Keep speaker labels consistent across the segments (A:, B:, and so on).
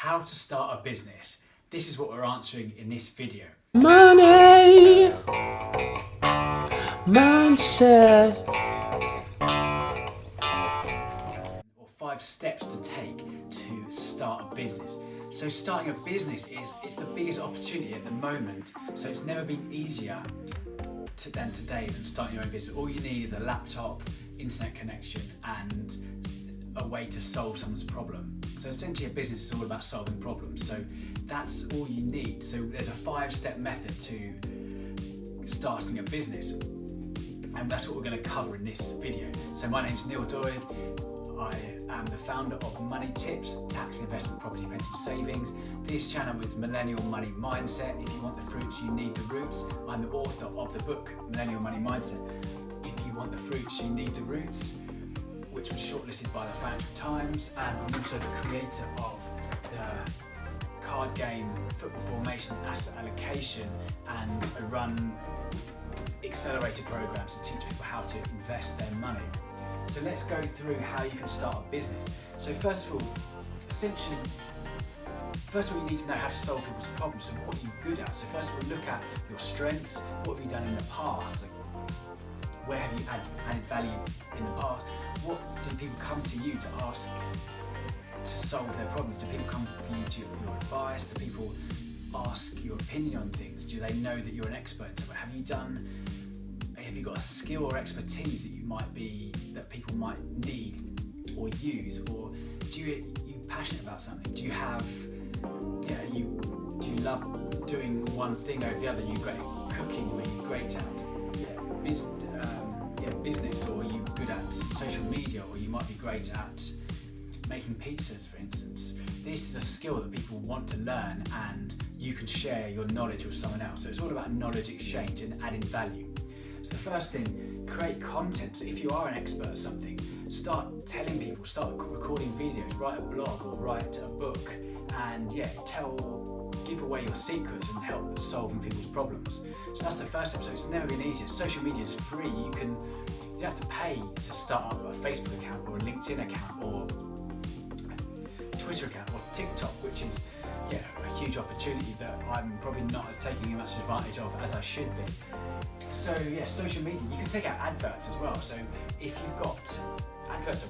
A: how to start a business. This is what we're answering in this video.
B: Money, mindset.
A: Or 5 steps to take to start a business. So starting a business it's the biggest opportunity at the moment. So it's never been easier than today than starting your own business. All you need is a laptop, internet connection, and a way to solve someone's problem. So essentially a business is all about solving problems. So that's all you need. So there's a 5-step method to starting a business. And that's what we're going to cover in this video. So my name's Neil Doig. I am the founder of Money Tips, Tax, Investment, Property, Pension, Savings. This channel is Millennial Money Mindset. If you want the fruits, you need the roots. I'm the author of the book, Millennial Money Mindset. If you want the fruits, you need the roots, which was shortlisted by the Financial Times. And I'm also the creator of the card game, football formation, asset allocation, and I run accelerator programs to teach people how to invest their money. So let's go through how you can start a business. So first of all, you need to know how to solve people's problems. So what are you good at? So first of all, look at your strengths. What have you done in the past? Like, where have you added value in the past? What do people come to you to ask to solve their problems? Do people come for you to your advice? Do people ask your opinion on things? Do they know that you're an expert in something? Have you got a skill or expertise that people might need or use? Or are you passionate about something? Do you love doing one thing over the other? Are you great at cooking, or are you great at business, or are you good at social media, or you might be great at making pizzas, for instance. This is a skill that people want to learn, and you can share your knowledge with someone else. So it's all about knowledge exchange and adding value. So the first thing, create content. So if you are an expert at something, start telling people, start recording videos, write a blog or write a book, and give away your secrets and help solving people's problems. So that's the first step. So it's never been easier. Social media is free. You don't have to pay to start up a Facebook account or a LinkedIn account or a Twitter account or TikTok, which is a huge opportunity that I'm probably not taking as much advantage of as I should be. So social media, you can take out adverts as well. So if you've got adverts,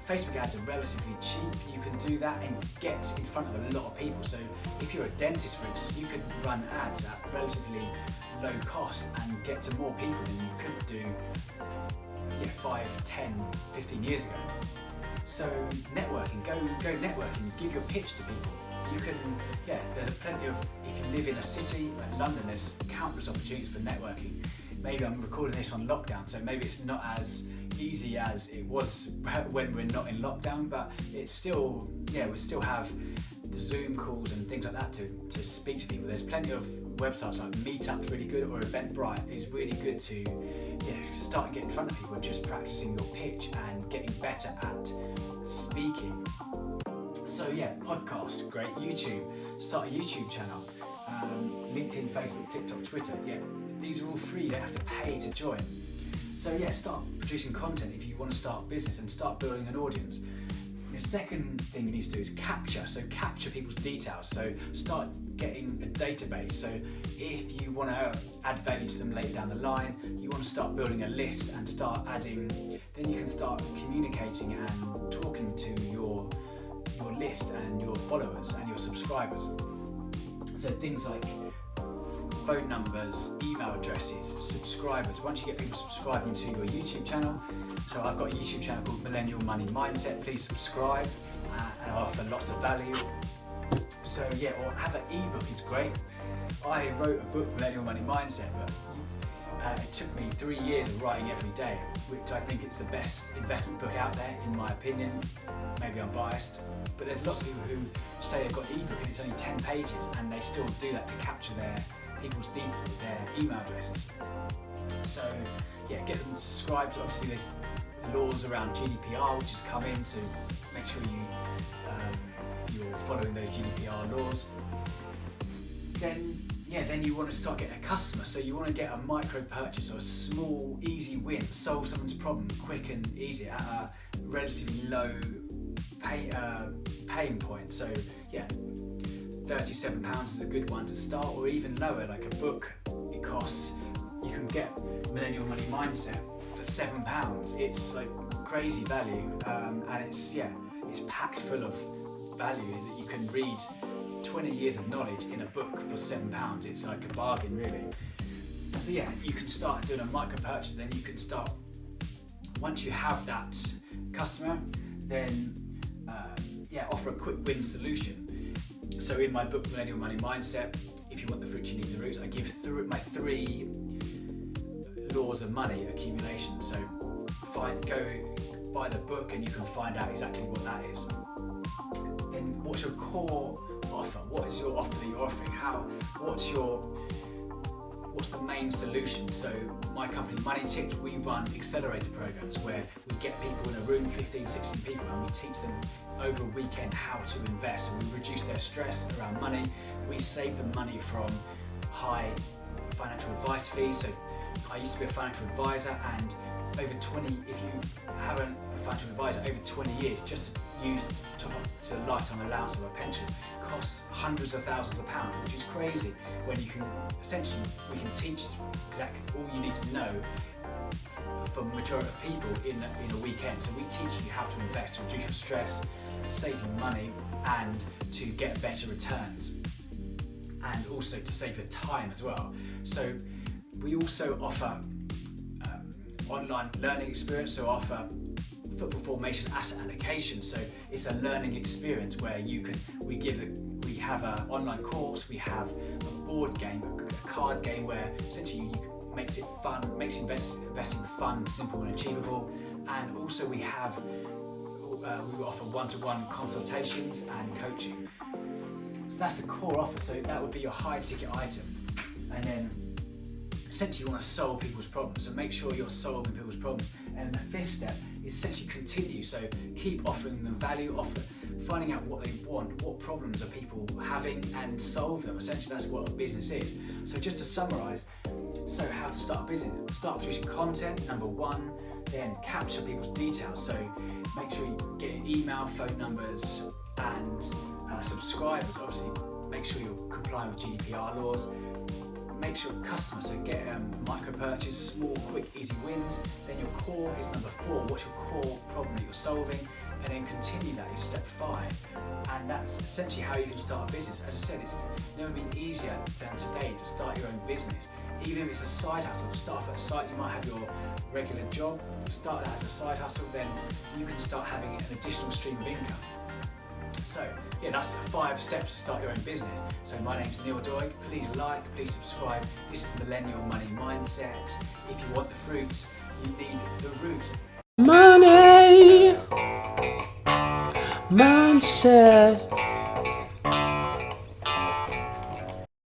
A: Facebook ads are relatively cheap. You can do that and get in front of a lot of people. So if you're a dentist, for instance, you could run ads at relatively low cost and get to more people than you could do 5, 10, 15 years ago. So networking, go networking, give your pitch to people. You can, there's plenty of, if you live in a city like London, there's countless opportunities for networking. Maybe I'm recording this on lockdown, so maybe it's not as easy as it was when we're not in lockdown, but it's still, we still have the Zoom calls and things like that to speak to people. There's plenty of websites like Meetup's really good, or Eventbrite is really good to start getting in front of people and just practicing your pitch and getting better at speaking. So podcast, great. YouTube, start a YouTube channel. LinkedIn, Facebook, TikTok, Twitter. These are all free. You don't have to pay to join. So start producing content if you want to start a business and start building an audience. The second thing you need to do is capture. So capture people's details. So start getting a database. So if you want to add value to them later down the line, you want to start building a list and start adding, then you can start communicating and talking to your list and your followers and your subscribers. So things like phone numbers, email addresses, subscribers. Once you get people subscribing to your YouTube channel, so I've got a YouTube channel called Millennial Money Mindset. Please subscribe, and I offer lots of value. So or have an ebook is great. I wrote a book, Millennial Money Mindset, but it took me 3 years of writing every day, which I think it's the best investment book out there, in my opinion. Maybe I'm biased, but there's lots of people who say they've got an ebook and it's only 10 pages, and they still do that to capture people's details, their email addresses. So get them subscribed. Obviously there's laws around GDPR which has come in to make sure you're following those GDPR laws. Then you want to start getting a customer. So you want to get a micro purchase or a small, easy win, solve someone's problem quick and easy at a relatively low paying point. So yeah, £37 is a good one to start, or even lower, like a book. It costs, you can get Millennial Money Mindset for £7. It's like crazy value, and it's packed full of value that you can read 20 years of knowledge in a book for £7. It's like a bargain, really. So yeah, you can start doing a micro purchase. Then you can start, once you have that customer, then offer a quick win solution. So in my book Millennial Money Mindset, if you want the fruit you need the roots, I give my 3 laws of money accumulation. So go buy the book and you can find out exactly what that is. Then what's your core offer? What is your offer that you're offering? What's the main solution? So my company Money Tips, we run accelerator programs where we get people in a room, 15, 16 people, and we teach them over a weekend how to invest, and we reduce their stress around money. We save them money from high financial advice fees. So I used to be a financial advisor, and if you have a financial advisor over 20 years, just to use to a lifetime allowance of a pension, costs hundreds of thousands of pounds, which is crazy. When you can essentially, we can teach exactly all you need to know for the majority of people in a weekend. So we teach you how to invest, to reduce your stress, save you money, and to get better returns, and also to save your time as well. So we also offer online learning experience, so offer football formation asset allocation. So it's a learning experience where we have an online course, we have a board game, a card game where essentially makes it fun, makes investing fun, simple and achievable. And also we offer one-to-one consultations and coaching. So that's the core offer. So that would be your high ticket item. And then essentially you want to solve people's problems, so make sure you're solving people's problems. And the 5th step is essentially continue, so keep offering them value, finding out what they want, what problems are people having, and solve them. Essentially that's what a business is. So just to summarize, so how to start a business: start producing content, number 1, then capture people's details, so make sure you get email, phone numbers, and subscribers. Obviously make sure you're complying with GDPR laws. Make sure customers, so get micro purchase, small, quick, easy wins. Then your core is number 4. What's your core problem that you're solving? And then continue that is step 5. And that's essentially how you can start a business. As I said, it's never been easier than today to start your own business. Even if it's a side hustle, start off at a site, you might have your regular job, start that as a side hustle, then you can start having an additional stream of income. So yeah, that's 5 steps to start your own business. So my name's Neil Doig. Please like, please subscribe. This is Millennial Money Mindset. If you want the fruits, you need the roots.
B: Money Mindset.